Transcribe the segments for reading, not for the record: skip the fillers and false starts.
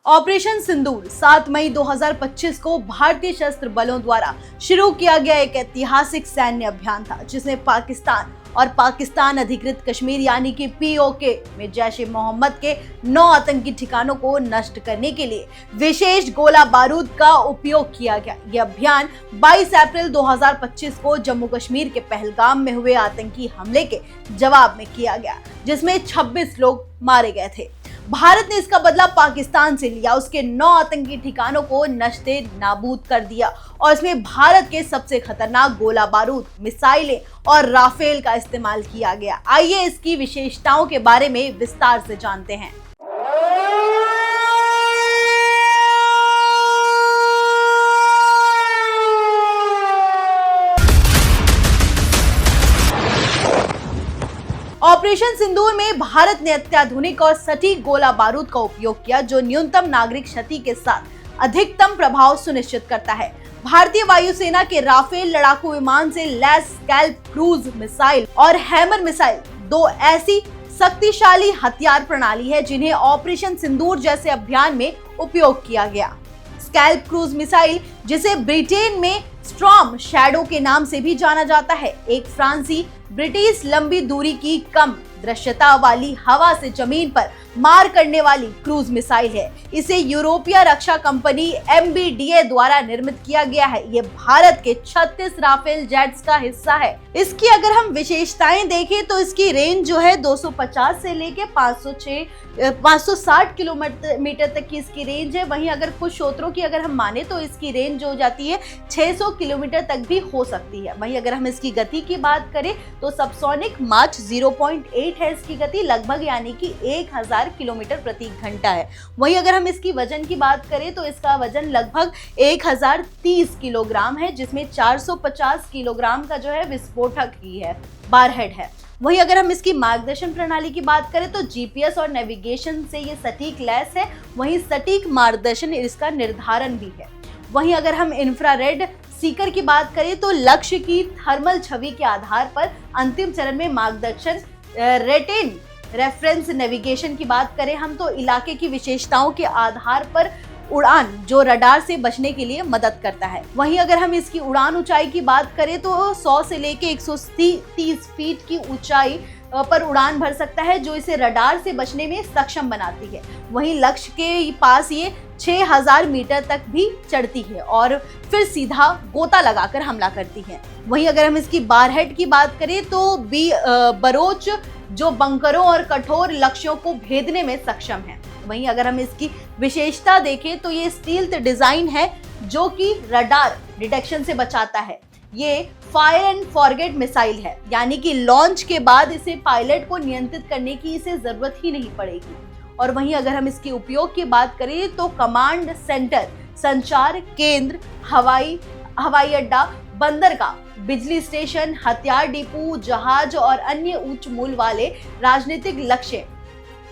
Operation सिंदूर 7 मई 2025 को भारतीय सशस्त्र बलों द्वारा शुरू किया गया एक ऐतिहासिक सैन्य अभियान था, जिसमें पाकिस्तान और पाकिस्तान अधिकृत कश्मीर यानी कि पीओके में जैश ए मोहम्मद के 9 आतंकी ठिकानों को नष्ट करने के लिए विशेष गोला बारूद का उपयोग किया गया। यह अभियान 22 अप्रैल 2025 को जम्मू कश्मीर के पहलगाम में हुए आतंकी हमले के जवाब में किया गया, जिसमें 26 लोग मारे गए थे। भारत ने इसका बदला पाकिस्तान से लिया, उसके 9 आतंकी ठिकानों को नष्टे नाबूद कर दिया और इसमें भारत के सबसे खतरनाक गोला बारूद, मिसाइलें और राफेल का इस्तेमाल किया गया। आइए इसकी विशेषताओं के बारे में विस्तार से जानते हैं। ऑपरेशन सिंदूर में भारत ने अत्याधुनिक और सटीक गोला बारूद का उपयोग किया, जो न्यूनतम नागरिक क्षति के साथ अधिकतम प्रभाव सुनिश्चित करता है। भारतीय वायुसेना के राफेल लड़ाकू विमान से लैस स्कैल्प क्रूज मिसाइल और हैमर मिसाइल 2 ऐसी शक्तिशाली हथियार प्रणाली है जिन्हें ऑपरेशन सिंदूर जैसे अभियान में उपयोग किया गया। स्कैल्प क्रूज मिसाइल, जिसे ब्रिटेन में स्टॉर्म शैडो के नाम से भी जाना जाता है, एक फ्रांसी ब्रिटिश लंबी दूरी की कम दृश्यता वाली हवा से जमीन पर मार करने वाली क्रूज मिसाइल है। इसे यूरोपीय रक्षा कंपनी MBDA द्वारा निर्मित किया गया है। ये भारत के 36 राफेल जेट्स का हिस्सा है। इसकी अगर हम विशेषताएं देखें तो इसकी रेंज जो है 250 से लेके 560 किलोमीटर तक की इसकी रेंज है। वहीं अगर कुछ स्रोतों की अगर हम माने तो इसकी रेंज हो जाती है 600 किलोमीटर तक भी हो सकती है। वहीं अगर हम इसकी गति की बात करें तो सबसोनिक मार्च 0.8 है इसकी गति लगभग, यानी कि 1000 किलोमीटर प्रति घंटा है। वहीं अगर हम इसकी वजन की बात करें तो इसका वजन लगभग 1030 किलोग्राम है, जिसमें 450 किलोग्राम का जो है विस्फोटक ही है, बारहेड है। वहीं अगर हम इसकी मार्गदर्शन प्रणाली की बात करें तो GPS और नेविगेशन से ये सटीक लैस है, वहीं सटीक मार्गदर्शन इसका निर्धारण भी है। वहीं अगर हम इंफ्रारेड सीकर की बात करें तो लक्ष्य की थर्मल छवि के आधार पर अंतिम चरण में मार्गदर्शन, रेटेन रेफरेंस नेविगेशन की बात करें हम तो इलाके की विशेषताओं के आधार पर उड़ान जो रडार से बचने के लिए मदद करता है। वहीं अगर हम इसकी उड़ान ऊंचाई की बात करें तो 100 से लेके 130 फीट की ऊंचाई पर उड़ान भर सकता है, जो इसे रडार से बचने में सक्षम बनाती है। वहीं लक्ष्य के पास ये 6000 मीटर तक भी चढ़ती है और फिर सीधा गोता लगाकर हमला करती है। वहीं अगर हम इसकी बारहेड की बात करें तो बरोच जो बंकरों और कठोर लक्ष्यों को भेदने में सक्षम है। वहीं अगर हम इसकी विशेषता देखें तो ये स्टील्थ डिजाइन है, जो कि रडार डिटेक्शन से बचाता है। ये फायर एंड फॉरगेट मिसाइल है, यानी कि लॉन्च के बाद इसे पायलट को नियंत्रित करने की इसे जरूरत ही नहीं पड़ेगी। और वहीं अगर हम इसके उपयोग की बात करें तो कमांड सेंटर, संचार केंद्र, हवाई अड्डा, बंदरगाह, बिजली स्टेशन, हथियार डिपो, जहाज और अन्य उच्च मूल्य वाले राजनीतिक लक्ष्य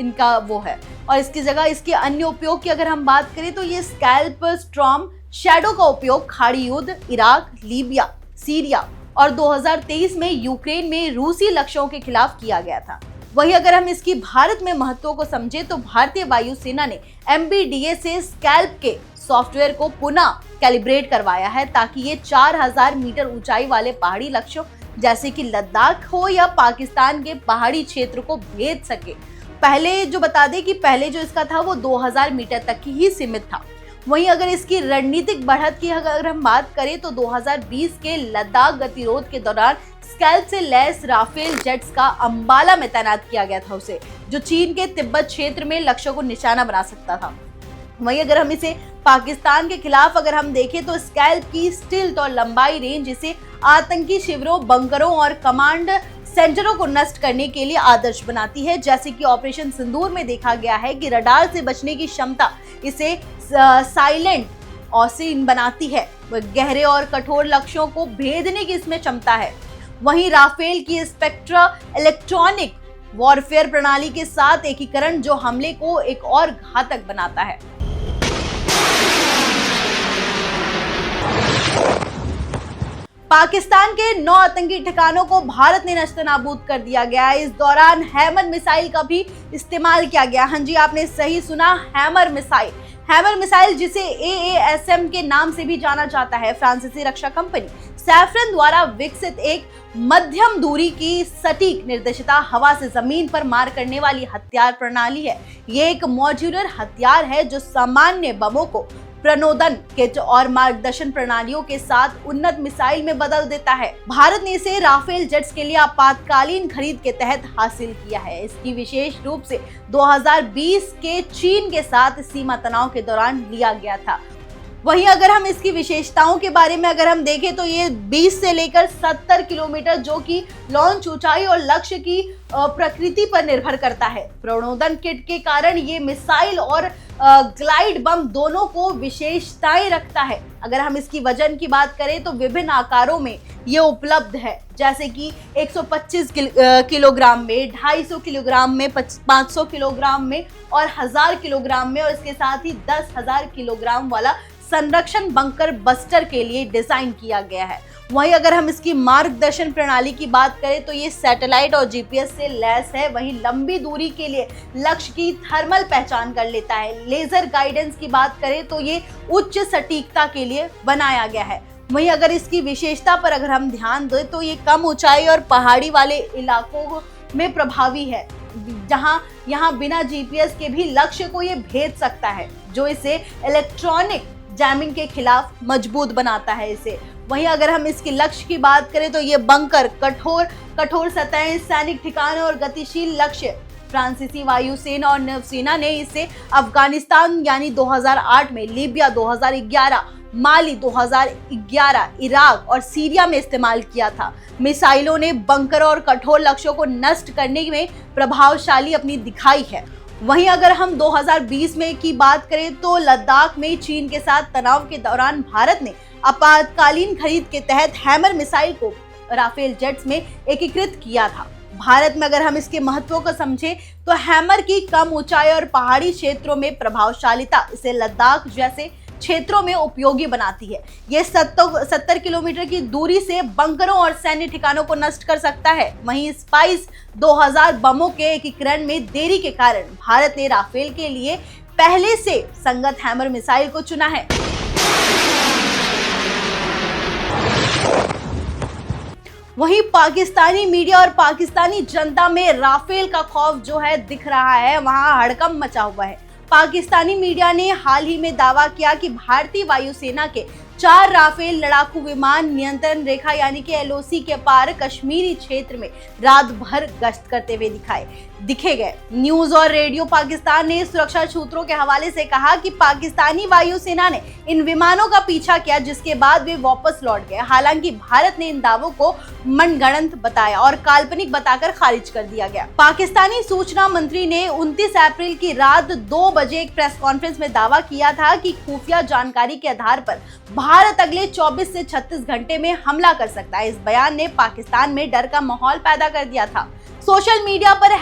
इनका वो है। और इसकी जगह इसके अन्य उपयोग की अगर हम बात करें तो ये स्कैल्प स्टॉर्म शैडो का उपयोग खाड़ी युद्ध, इराक, लीबिया, सीरिया और 2023 में यूक्रेन में रूसी लक्ष्यों के खिलाफ किया गया था। वहीं अगर हम इसकी भारत में महत्व को समझे तो भारतीय वायुसेना ने MBDA से स्कैल्प के सॉफ्टवेयर को पुनः कैलिब्रेट करवाया है, ताकि ये 4000 मीटर ऊंचाई वाले पहाड़ी लक्ष्यों जैसे कि लद्दाख हो या पाकिस्तान के पहाड़ी क्षेत्र को भेद सके। पहले जो बता दें कि पहले जो इसका था वो 2000 मीटर तक की ही सीमित था। वहीं अगर इसकी रणनीतिक बढ़त की अगर हम बात करें तो 2020 के लद्दाख गतिरोध के दौरान स्कैल्प से लैस राफेल जेट्स का अंबाला में तैनात किया गया था उसे, जो चीन के तिब्बत क्षेत्र में लक्ष्यों को निशाना बना सकता था। वहीं अगर हम इसे पाकिस्तान के खिलाफ अगर हम देखें तो स्कैल्प की स्टील्थ और लंबाई रेंज इसे आतंकी शिविरों, बंकरों और कमांड सेंटरों को नष्ट करने के लिए आदर्श बनाती है। जैसे कि ऑपरेशन सिंदूर में देखा गया है कि रडार से बचने की क्षमता इसे साइलेंट ऑसिन बनाती है। गहरे और कठोर लक्ष्यों को भेदने की इसमें क्षमता है। वहीं राफेल की स्पेक्ट्रा इलेक्ट्रॉनिक वॉरफेयर प्रणाली के साथ एकीकरण जो हमले को एक और घातक बनाता है। पाकिस्तान के 9 आतंकी ठिकानों को भारत ने नस्तनाबूद कर दिया गया। इस दौरान हैमर मिसाइल का भी इस्तेमाल किया गया। हाँ जी, आपने सही सुना, हैमर मिसाइल। हैमर मिसाइल, जिसे AASM के नाम से भी जाना जाता है, फ्रांसीसी रक्षा कंपनी सैफरन द्वारा विकसित एक मध्यम दूरी की सटीक निर्देशिता हवा से जमीन पर मार करने वाली हथियार प्रणाली है। ये एक मॉड्यूलर हथियार है जो सामान्य बमों को प्रणोदन किट और मार्गदर्शन प्रणालियों के साथ उन्नत मिसाइल में बदल देता है। भारत ने इसे राफेल जेट्स के लिए आपातकालीन खरीद के तहत हासिल किया है। इसकी विशेष रूप से 2020 के चीन के साथ सीमा तनाव के दौरान लिया गया था। वहीं अगर हम इसकी विशेषताओं के बारे में अगर हम देखें तो ये 20 से लेकर 70 किलोमीटर, जो कि लॉन्च ऊंचाई और लक्ष्य की प्रकृति पर निर्भर करता है। प्रणोदन किट के कारण ये मिसाइल और ग्लाइड बम दोनों को विशेषताएं रखता है। अगर हम इसकी वजन की बात करें तो विभिन्न आकारों में ये उपलब्ध है, जैसे कि 125 किलोग्राम में, 250 किलोग्राम में, 500 किलोग्राम में और 1000 किलोग्राम में, और इसके साथ ही 10,000 किलोग्राम वाला संरक्षण बंकर बस्टर के लिए डिजाइन किया गया है। वहीं अगर हम इसकी मार्गदर्शन प्रणाली की बात करें तो ये सैटेलाइट और GPS से लैस है। वहीं लंबी दूरी के लिए लक्ष्य की थर्मल पहचान कर लेता है। लेजर गाइडेंस की बात करें तो ये उच्च सटीकता के लिए बनाया गया है। वहीं अगर इसकी विशेषता पर अगर हम ध्यान दें तो ये कम ऊंचाई और पहाड़ी वाले इलाकों में प्रभावी है, जहां यहाँ बिना GPS के भी लक्ष्य को ये भेज सकता है, जो इसे इलेक्ट्रॉनिक जैमिंग के खिलाफ मजबूत बनाता है इसे। वहीं अगर हम इसके लक्ष्य की बात करें तो ये बंकर कठोर सतहें, सैनिक ठिकाने और गतिशील लक्ष्य। फ्रांसीसी वायुसेना और नौसेना ने इसे अफगानिस्तान यानी 2008 में, लीबिया 2011, माली 2011, इराक और सीरिया में इस्तेमाल किया था। मिसाइलों ने बंकर और कठोर लक्ष्यों को नष्ट करने में प्रभावशाली अपनी दिखाई है। वहीं अगर हम 2020 में की बात करें तो लद्दाख में चीन के साथ तनाव के दौरान भारत ने आपातकालीन खरीद के तहत हैमर मिसाइल को राफेल जेट्स में एकीकृत किया था। भारत में अगर हम इसके महत्व को समझे तो हैमर की कम ऊंचाई और पहाड़ी क्षेत्रों में प्रभावशालिता इसे लद्दाख जैसे क्षेत्रों में उपयोगी बनाती है। ये 70 किलोमीटर की दूरी से बंकरों और सैन्य ठिकानों को नष्ट कर सकता है। वहीं स्पाइस 2000 बमों के एकीकरण में देरी के कारण भारत ने राफेल के लिए पहले से संगत हैमर मिसाइल को चुना है। वहीं पाकिस्तानी मीडिया और पाकिस्तानी जनता में राफेल का खौफ जो है दिख रहा है, वहां हड़कंप मचा हुआ है। पाकिस्तानी मीडिया ने हाल ही में दावा किया कि भारतीय वायुसेना के 4 राफेल लड़ाकू विमान नियंत्रण रेखा यानी कि LOC के पार कश्मीरी क्षेत्र में रात भर गश्त करते हुए दिखे गए। न्यूज और रेडियो पाकिस्तान ने सुरक्षा सूत्रों के हवाले से कहा कि पाकिस्तानी वायुसेना ने इन विमानों का पीछा किया, जिसके बाद वे वापस लौट गए। हालांकि भारत ने इन दावों को मनगढ़ंत बताया और काल्पनिक बताकर खारिज कर दिया गया। पाकिस्तानी सूचना मंत्री ने 29 अप्रैल की रात 2 बजे एक प्रेस कॉन्फ्रेंस में दावा किया था कि खुफिया जानकारी के आधार पर भारत अगले 24 से 36 घंटे में हमला कर सकता है। इस बयान ने पाकिस्तान में डर का माहौल पैदा कर दिया था। सोशल मीडिया पर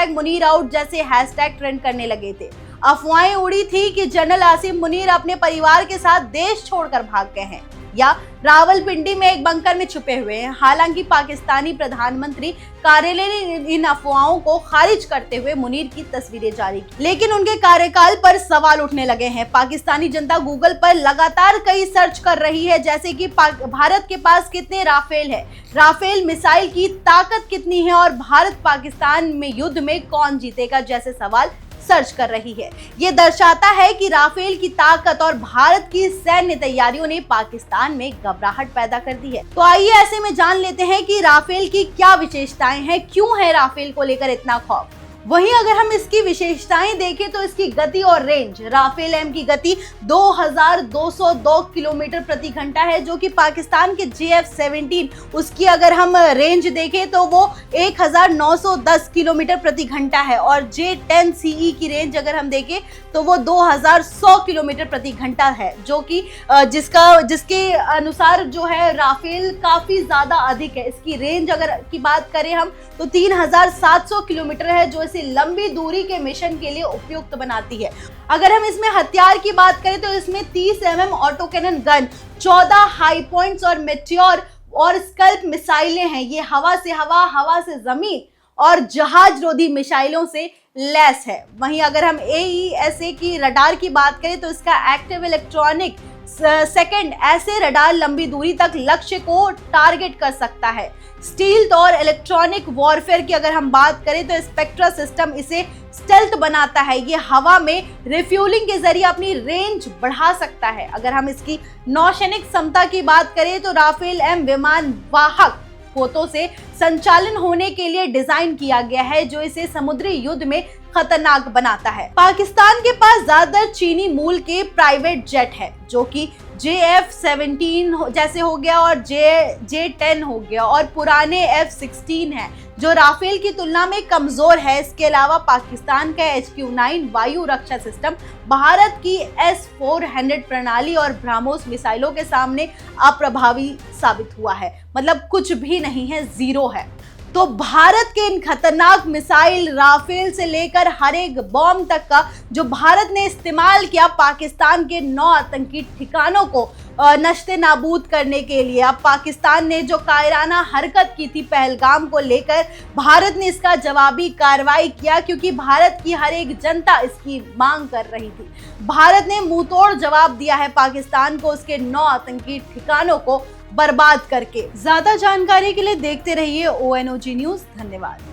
#मुनीर आउट जैसे हैशटैग ट्रेंड करने लगे थे। अफवाहें उड़ी थी कि जनरल आसिम मुनीर अपने परिवार के साथ देश छोड़कर भाग गए हैं या रावलपिंडी में एक बंकर में छुपे हुए हैं। हालांकि पाकिस्तानी प्रधानमंत्री कार्यालय ने इन अफवाहों को खारिज करते हुए मुनीर की तस्वीरें जारी की, लेकिन उनके कार्यकाल पर सवाल उठने लगे हैं। पाकिस्तानी जनता गूगल पर लगातार कई सर्च कर रही है, जैसे कि भारत के पास कितने राफेल है, राफेल मिसाइल की ताकत कितनी है और भारत पाकिस्तान में युद्ध में कौन जीतेगा जैसे सवाल सर्च कर रही है। ये दर्शाता है कि राफेल की ताकत और भारत की सैन्य तैयारियों ने पाकिस्तान में घबराहट पैदा कर दी है। तो आइए ऐसे में जान लेते हैं कि राफेल की क्या विशेषताएं हैं, क्यों है राफेल को लेकर इतना खौफ। वहीं अगर हम इसकी विशेषताएं देखें तो इसकी गति और रेंज, राफेल M की गति 2202 किलोमीटर प्रति घंटा है, जो कि पाकिस्तान के JF-17 उसकी अगर हम रेंज देखें तो वो 1910 किलोमीटर प्रति घंटा है और J-10CE की रेंज अगर हम देखें तो वो 2100 किलोमीटर प्रति घंटा है, जो कि जिसके अनुसार जो है राफेल काफी ज्यादा अधिक है। इसकी रेंज अगर की बात करें हम तो 3700 किलोमीटर है, जो इसे लंबी दूरी के मिशन के लिए उपयुक्त बनाती है। अगर हम इसमें हथियार की बात करें तो इसमें 30 mm auto cannon gun, 14 high points और मेट्योर और स्कल्प मिसाइलें हैं, ये हवा से हवा, हवा से जमीन और जहाज रोधी मिसाइलों से लैस है। वहीं अगर हम AESA की रडार की बात करें तो इसका एक्टिव इलेक्ट्रॉनिक सेकंड ऐसे रडार लंबी दूरी तक लक्ष्य को टारगेट कर सकता है। स्टील्थ और इलेक्ट्रॉनिक वॉरफेयर की अगर हम बात करें तो स्पेक्ट्रा सिस्टम इसे स्टेल्थ बनाता है, ये हवा में रिफ्यूलिंग के जरिए अपनी रेंज बढ़ा सकता है। अगर हम इसकी नौसैनिक क्षमता की बात करें तो राफेल M विमान वाहक पोतों से संचालन होने के लिए डिजाइन किया गया है, जो इसे समुद्री युद्ध में खतरनाक बनाता है। पाकिस्तान के पास ज्यादातर चीनी मूल के प्राइवेट जेट है, जो कि JF-17 जैसे हो गया और J-10 हो गया, और पुराने F-16 है जो राफेल की तुलना में कमजोर है। इसके अलावा पाकिस्तान का HQ-9 वायु रक्षा सिस्टम भारत की S-400 प्रणाली और ब्रह्मोस मिसाइलों के सामने अप्रभावी साबित हुआ है। मतलब कुछ भी नहीं है, जीरो है। तो भारत के इन खतरनाक मिसाइल राफेल से लेकर हर एक बॉम्ब तक का जो भारत ने इस्तेमाल किया पाकिस्तान के 9 आतंकी ठिकानों को नश्ते नाबूद करने के लिए। अब पाकिस्तान ने जो कायराना हरकत की थी पहलगाम को लेकर, भारत ने इसका जवाबी कार्रवाई किया, क्योंकि भारत की हर एक जनता इसकी मांग कर रही थी। भारत ने मुंहतोड़ जवाब दिया है पाकिस्तान को, उसके 9 आतंकी ठिकानों को बर्बाद करके। ज्यादा जानकारी के लिए देखते रहिए ONOG न्यूज। धन्यवाद।